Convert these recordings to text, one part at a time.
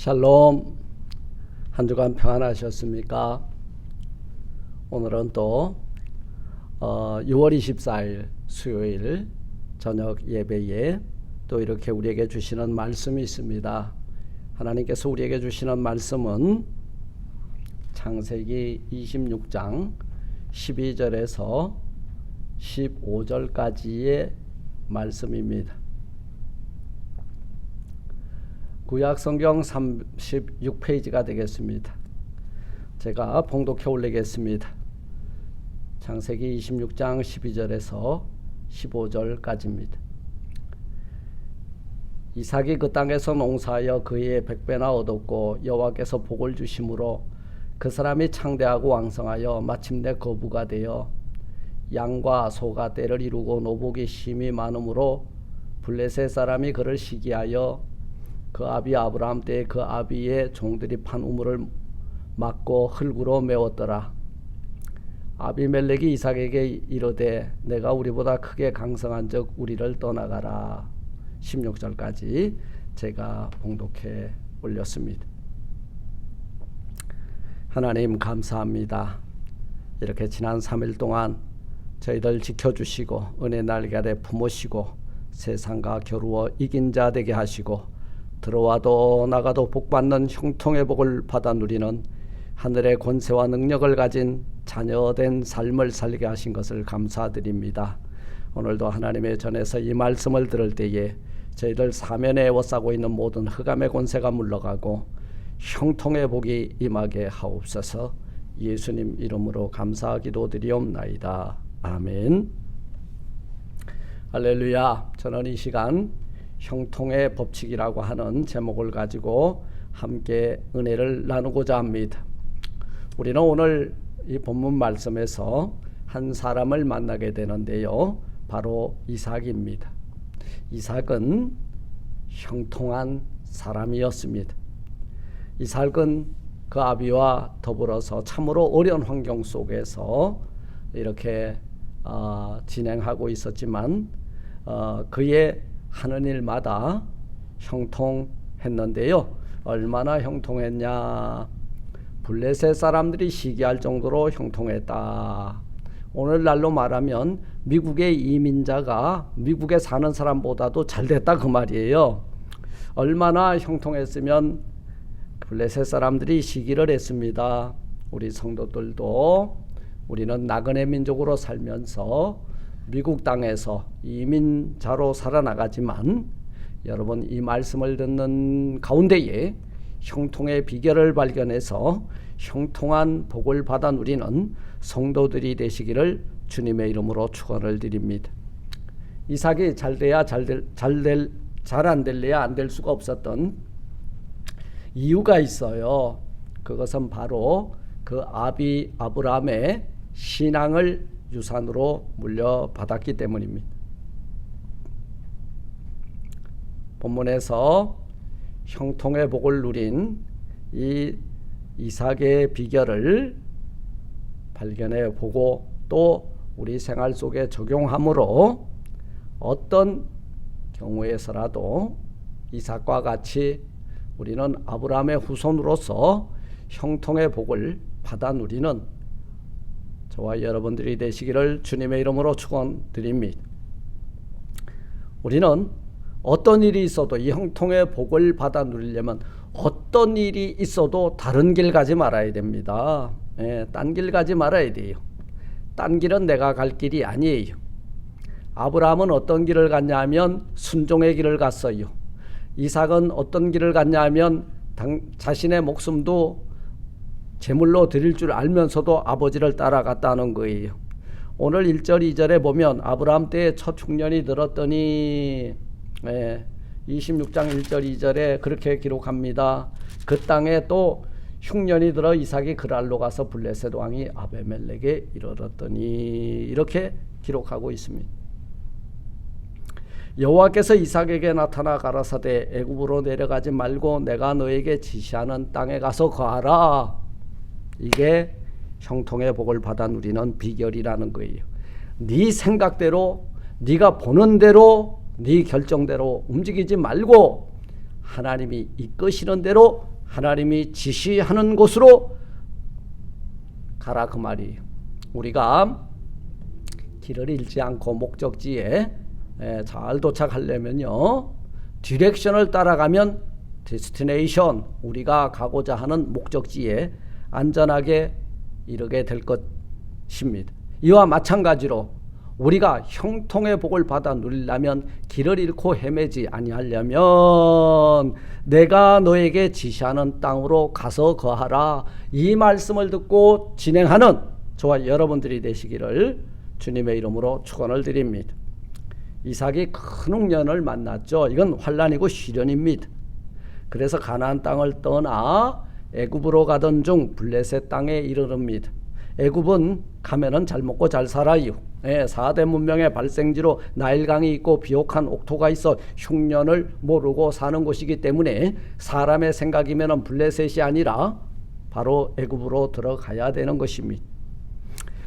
샬롬. 한 주간 평안하셨습니까? 오늘은 또 6월 24일 수요일 저녁 예배에 또 이렇게 우리에게 주시는 말씀이 있습니다. 하나님께서 우리에게 주시는 말씀은 창세기 26장 12절에서 15절까지의 말씀입니다. 구약성경 36페이지가 되겠습니다. 제가 봉독해 올리겠습니다. 창세기 26장 12절에서 15절까지입니다. 이삭이 그 땅에서 농사하여 그의 100배나 얻었고 여호와께서 복을 주심으로 그 사람이 창대하고 왕성하여 마침내 거부가 되어 양과 소가 떼를 이루고 노복이 심히 많으므로 블레셋 사람이 그를 시기하여 그 아비 아브라함 때에 그 아비의 종들이 판 우물을 막고 흙으로 메웠더라. 아비멜렉이 이삭에게 이르되 내가 우리보다 크게 강성한즉 우리를 떠나가라. 16절까지 제가 봉독해 올렸습니다. 하나님 감사합니다. 이렇게 지난 3일 동안 저희들 지켜주시고 은혜 날개 아래 품으시고 세상과 겨루어 이긴 자 되게 하시고 들어와도 나가도 복받는 형통의 복을 받아 누리는 하늘의 권세와 능력을 가진 자녀된 삶을 살게 하신 것을 감사드립니다. 오늘도 하나님의 전에서 이 말씀을 들을 때에 저희들 사면에 에워싸고 있는 모든 흑암의 권세가 물러가고 형통의 복이 임하게 하옵소서. 예수님 이름으로 감사 기도드리옵나이다. 아멘. 할렐루야. 저는 이 시간 형통의 법칙이라고 하는 제목을 가지고 함께 은혜를 나누고자 합니다. 우리는 오늘 이 본문 말씀에서 한 사람을 만나게 되는데요, 바로 이삭입니다. 이삭은 형통한 사람이었습니다. 이삭은 그 아비와 더불어서 참으로 어려운 환경 속에서 이렇게 진행하고 있었지만 그의 하는 일마다 형통했는데요. 얼마나 형통했냐? 블레셋 사람들이 시기할 정도로 형통했다. 오늘날로 말하면 미국의 이민자가 미국에 사는 사람보다도 잘 됐다 그 말이에요. 얼마나 형통했으면 블레셋 사람들이 시기를 했습니다. 우리 성도들도 우리는 나그네 민족으로 살면서 미국 땅에서 이민자로 살아나가지만 여러분 이 말씀을 듣는 가운데에 형통의 비결을 발견해서 형통한 복을 받아 누리는 성도들이 되시기를 주님의 이름으로 축원을 드립니다. 이삭이 잘 돼야 잘 안 될래야 안 될 수가 없었던 이유가 있어요. 그것은 바로 그 아비 아브라함의 신앙을 유산으로 물려받았기 때문입니다. 본문에서 형통의 복을 누린 이 이삭의 비결을 발견해 보고 또 우리 생활 속에 적용함으로 어떤 경우에서라도 이삭과 같이 우리는 아브라함의 후손으로서 형통의 복을 받아 누리는 저와 여러분들이 되시기를 주님의 이름으로 축원드립니다. 우리는 어떤 일이 있어도 이 형통의 복을 받아 누리려면 어떤 일이 있어도 다른 길 가지 말아야 됩니다. 딴 길 가지 말아야 돼요. 딴 길은 내가 갈 길이 아니에요. 아브라함은 어떤 길을 갔냐 하면 순종의 길을 갔어요. 이삭은 어떤 길을 갔냐 하면 자신의 목숨도 제물로 드릴 줄 알면서도 아버지를 따라갔다는 거예요. 오늘 1절 2절에 보면 아브라함 때에 첫 흉년이 들었더니 26장 1절 2절에 그렇게 기록합니다. 그 땅에 또 흉년이 들어 이삭이 그랄로 가서 블레셋 왕이 아비멜렉에 이르렀더니 이렇게 기록하고 있습니다. 여호와께서 이삭에게 나타나 가라사대 애굽으로 내려가지 말고 내가 너에게 지시하는 땅에 가서 거하라. 이게 형통의 복을 받아 누리는 비결이라는 거예요. 네 생각대로 네가 보는 대로 네 결정대로 움직이지 말고 하나님이 이끄시는 대로 하나님이 지시하는 곳으로 가라 그 말이에요. 우리가 길을 잃지 않고 목적지에 잘 도착하려면요, 디렉션을 따라가면 데스티네이션, 우리가 가고자 하는 목적지에 안전하게 이르게 될 것입니다. 이와 마찬가지로 우리가 형통의 복을 받아 누리려면 길을 잃고 헤매지 아니하려면 내가 너에게 지시하는 땅으로 가서 거하라. 이 말씀을 듣고 진행하는 저와 여러분들이 되시기를 주님의 이름으로 축원을 드립니다. 이삭이 큰 흉년을 만났죠. 이건 환난이고 시련입니다. 그래서 가나안 땅을 떠나 애굽으로 가던 중 블레셋 땅에 이르릅니다. 애굽은 가면은 잘 먹고 잘 살아요. 4대 문명의 발생지로 나일강이 있고 비옥한 옥토가 있어 흉년을 모르고 사는 곳이기 때문에 사람의 생각이면 블레셋이 아니라 바로 애굽으로 들어가야 되는 것입니다.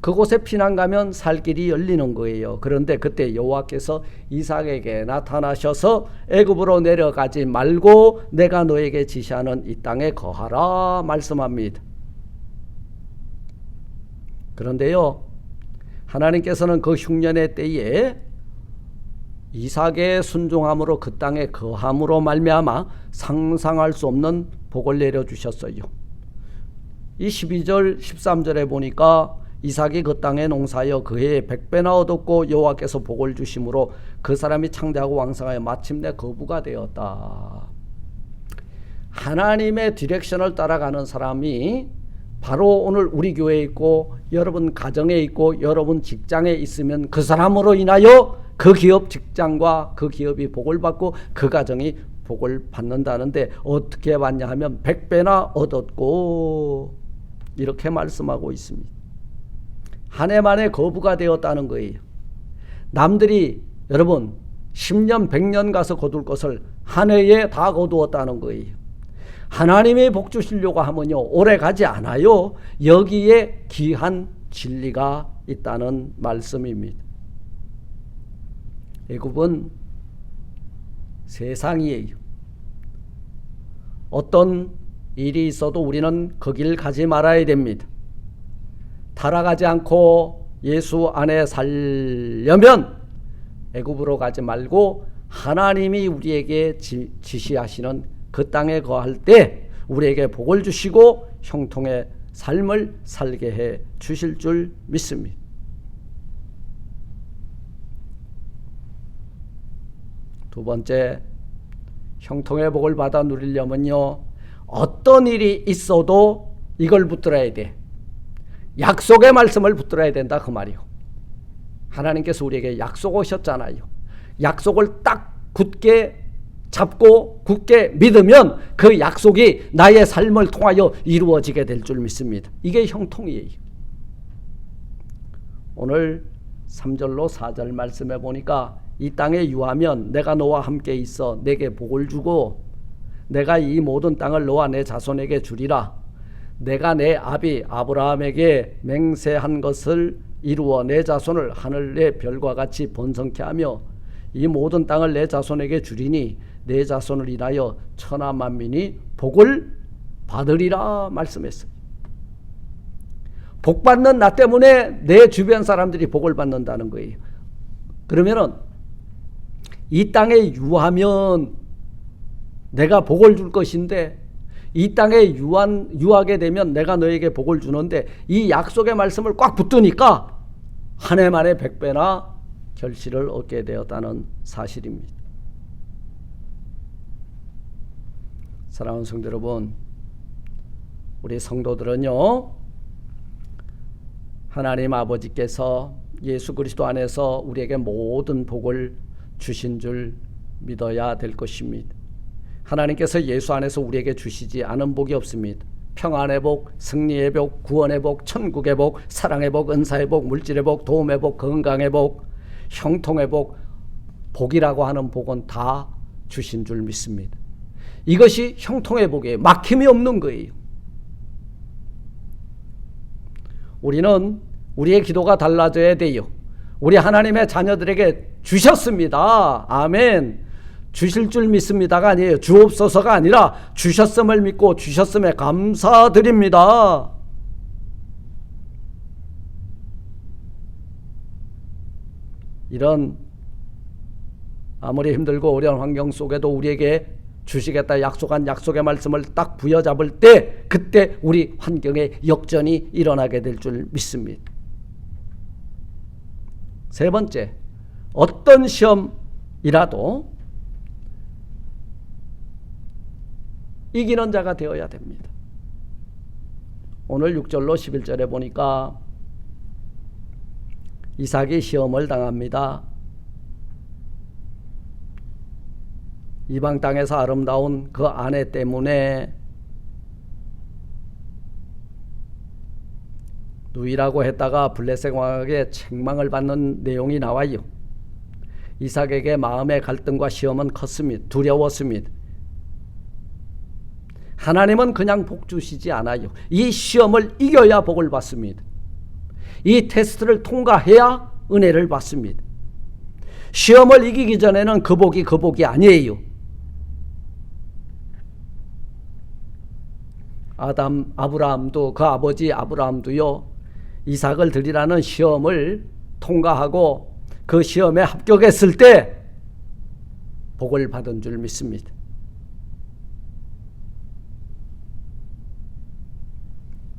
그곳에 피난 가면 살 길이 열리는 거예요. 그런데 그때 여호와께서 이삭에게 나타나셔서 애굽으로 내려가지 말고 내가 너에게 지시하는 이 땅에 거하라 말씀합니다. 그런데요, 하나님께서는 그 흉년의 때에 이삭의 순종함으로 그 땅에 거함으로 말미암아 상상할 수 없는 복을 내려주셨어요. 이 12절 13절에 보니까 이삭이 그 땅에 농사하여 그 해에 100배나 얻었고 여호와께서 복을 주심으로 그 사람이 창대하고 왕성하여 마침내 거부가 되었다. 하나님의 디렉션을 따라가는 사람이 바로 오늘 우리 교회에 있고 여러분 가정에 있고 여러분 직장에 있으면 그 사람으로 인하여 그 기업 직장과 그 기업이 복을 받고 그 가정이 복을 받는다는데 어떻게 받냐 하면 100배나 얻었고 이렇게 말씀하고 있습니다. 한 해 만에 거부가 되었다는 거예요. 남들이 여러분 10년 100년 가서 거둘 것을 한 해에 다 거두었다는 거예요. 하나님이 복 주시려고 하면요 오래 가지 않아요. 여기에 귀한 진리가 있다는 말씀입니다. 애굽은 세상이에요. 어떤 일이 있어도 우리는 그 길 가지 말아야 됩니다. 타락하지 않고 예수 안에 살려면 애굽으로 가지 말고 하나님이 우리에게 지시하시는 그 땅에 거할 때 우리에게 복을 주시고 형통의 삶을 살게 해 주실 줄 믿습니다. 두 번째, 형통의 복을 받아 누리려면요 어떤 일이 있어도 이걸 붙들어야 돼. 약속의 말씀을 붙들어야 된다 그 말이요. 하나님께서 우리에게 약속하셨잖아요. 약속을 딱 굳게 잡고 굳게 믿으면 그 약속이 나의 삶을 통하여 이루어지게 될 줄 믿습니다. 이게 형통이에요. 오늘 3절로 4절 말씀해 보니까 이 땅에 유하면 내가 너와 함께 있어 내게 복을 주고 내가 이 모든 땅을 너와 내 자손에게 주리라. 내가 내 아비 아브라함에게 맹세한 것을 이루어 내 자손을 하늘의 별과 같이 번성케 하며 이 모든 땅을 내 자손에게 주리니 내 자손을 인하여 천하 만민이 복을 받으리라 말씀했어요. 복 받는 나 때문에 내 주변 사람들이 복을 받는다는 거예요. 그러면은 이 땅에 유하면 내가 복을 줄 것인데 이 땅에 유하게 되면 내가 너에게 복을 주는데 이 약속의 말씀을 꽉 붙드니까 한 해 만에 100배나 결실을 얻게 되었다는 사실입니다. 사랑하는 성도 여러분, 우리 성도들은요 하나님 아버지께서 예수 그리스도 안에서 우리에게 모든 복을 주신 줄 믿어야 될 것입니다. 하나님께서 예수 안에서 우리에게 주시지 않은 복이 없습니다. 평안의 복, 승리의 복, 구원의 복, 천국의 복, 사랑의 복, 은사의 복, 물질의 복, 도움의 복, 건강의 복, 형통의 복, 복이라고 하는 복은 다 주신 줄 믿습니다. 이것이 형통의 복이에요. 막힘이 없는 거예요. 우리는 우리의 기도가 달라져야 돼요. 우리 하나님의 자녀들에게 주셨습니다. 아멘. 주실 줄 믿습니다가 아니에요. 주옵소서가 아니라 주셨음을 믿고 주셨음에 감사드립니다. 이런 아무리 힘들고 어려운 환경 속에도 우리에게 주시겠다 약속한 약속의 말씀을 딱 부여잡을 때 그때 우리 환경에 역전이 일어나게 될 줄 믿습니다. 세 번째, 어떤 시험이라도 이기는 자가 되어야 됩니다. 오늘 6절로 11절에 보니까 이삭이 시험을 당합니다. 이방 땅에서 아름다운 그 아내 때문에 누이라고 했다가 블레셋 왕에게 책망을 받는 내용이 나와요. 이삭에게 마음의 갈등과 시험은 컸습니다. 두려웠습니다. 하나님은 그냥 복 주시지 않아요. 이 시험을 이겨야 복을 받습니다. 이 테스트를 통과해야 은혜를 받습니다. 시험을 이기기 전에는 그 복이 아니에요. 아브라함도 그 아버지 아브라함도요, 이삭을 드리라는 시험을 통과하고 그 시험에 합격했을 때 복을 받은 줄 믿습니다.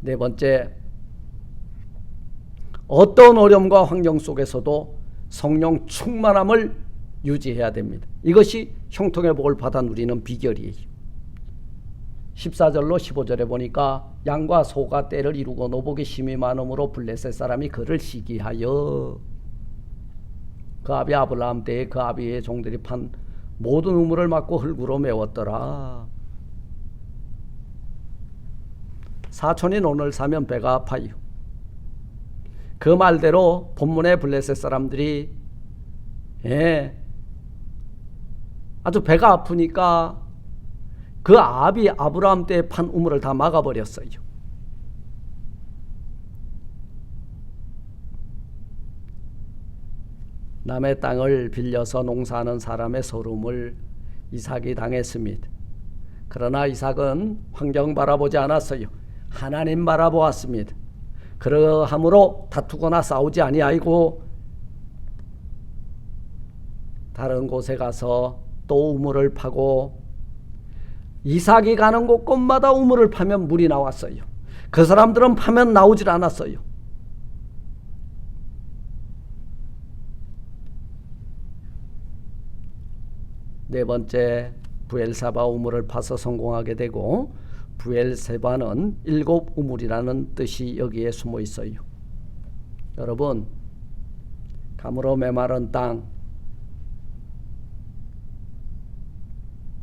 네 번째, 어떤 어려움과 환경 속에서도 성령 충만함을 유지해야 됩니다. 이것이 형통의 복을 받아 누리는 비결이에요. 14절로 15절에 보니까 양과 소가 떼를 이루고 노복이 심히 많음으로 블레셋 사람이 그를 시기하여 그 아비 아브라함 때에 그 아비의 종들이 판 모든 우물을 막고 흙으로 메웠더라. 사촌이 논을 사면 배가 아파요. 그 말대로 본문의 블레셋 사람들이 아주 배가 아프니까 그 아비 아브라함 때에 판 우물을 다 막아버렸어요. 남의 땅을 빌려서 농사하는 사람의 서름을 이삭이 당했습니다. 그러나 이삭은 환경 바라보지 않았어요. 하나님 바라보았습니다. 그러함으로 다투거나 싸우지 아니하고 다른 곳에 가서 또 우물을 파고 이삭이 가는 곳곳마다 우물을 파면 물이 나왔어요. 그 사람들은 파면 나오질 않았어요. 네 번째, 부엘사바 우물을 파서 성공하게 되고, 부엘세바는 7 우물이라는 뜻이 여기에 숨어 있어요. 여러분, 가물어 메마른 땅,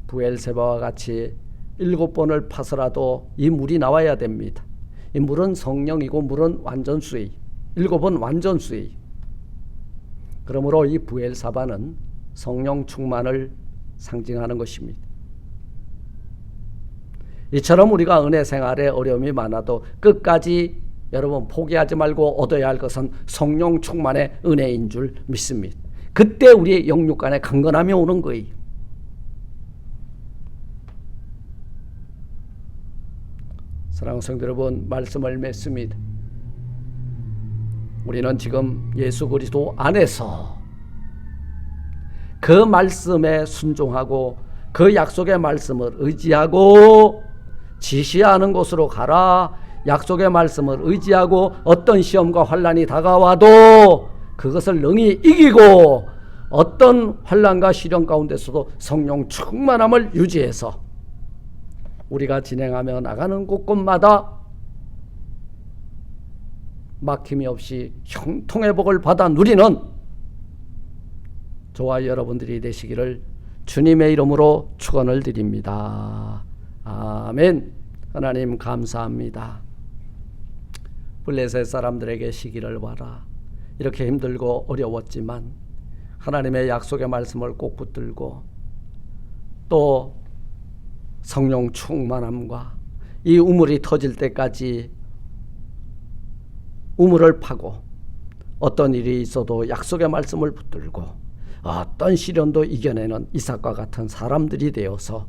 부엘세바와 같이 7번을 파서라도 이 물이 나와야 됩니다. 이 물은 성령이고 물은 완전수예요. 7번 완전수예요. 그러므로 이 부엘사바는 성령 충만을 상징하는 것입니다. 이처럼 우리가 은혜 생활에 어려움이 많아도 끝까지 여러분 포기하지 말고 얻어야 할 것은 성령 충만의 은혜인 줄 믿습니다. 그때 우리의 영육 간에 강건함이 오는 거예요. 사랑하는 성도 여러분, 말씀을 맺습니다. 우리는 지금 예수 그리스도 안에서 그 말씀에 순종하고 그 약속의 말씀을 의지하고 지시하는 곳으로 가라. 약속의 말씀을 의지하고 어떤 시험과 환난이 다가와도 그것을 능히 이기고 어떤 환난과 시련 가운데서도 성령 충만함을 유지해서 우리가 진행하며 나가는 곳곳마다 막힘이 없이 형통의 복을 받아 누리는 저와 여러분들이 되시기를 주님의 이름으로 축원을 드립니다. 아멘. 하나님 감사합니다. 블레셋 사람들에게 시기를 봐라. 이렇게 힘들고 어려웠지만 하나님의 약속의 말씀을 꼭 붙들고 또 성령 충만함과 이 우물이 터질 때까지 우물을 파고 어떤 일이 있어도 약속의 말씀을 붙들고 어떤 시련도 이겨내는 이삭과 같은 사람들이 되어서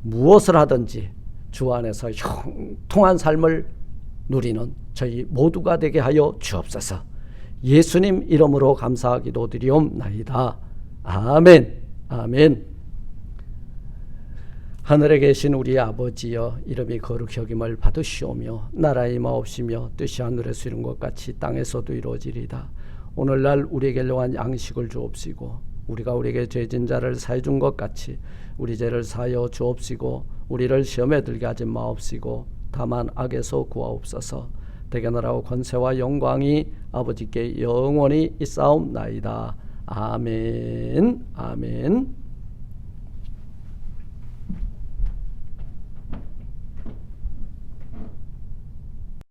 무엇을 하든지 주 안에서 형통한 삶을 누리는 저희 모두가 되게 하여 주옵소서. 예수님 이름으로 감사하기도 드리옵나이다. 아멘. 아멘. 하늘에 계신 우리 아버지여, 이름이 거룩히 여김을 받으시오며 나라의 임하옵시며 뜻이 하늘에서 이룬 것 같이 땅에서도 이루어지리다. 오늘날 우리에게 일용할 양식을 주옵시고 우리가 우리에게 죄진 자를 사해 준 것 같이 우리 죄를 사하여 주옵시고 우리를 시험에 들게 하지 마옵시고 다만 악에서 구하옵소서. 대개 나라와 권세와 영광이 아버지께 영원히 있사옵나이다. 아멘. 아멘.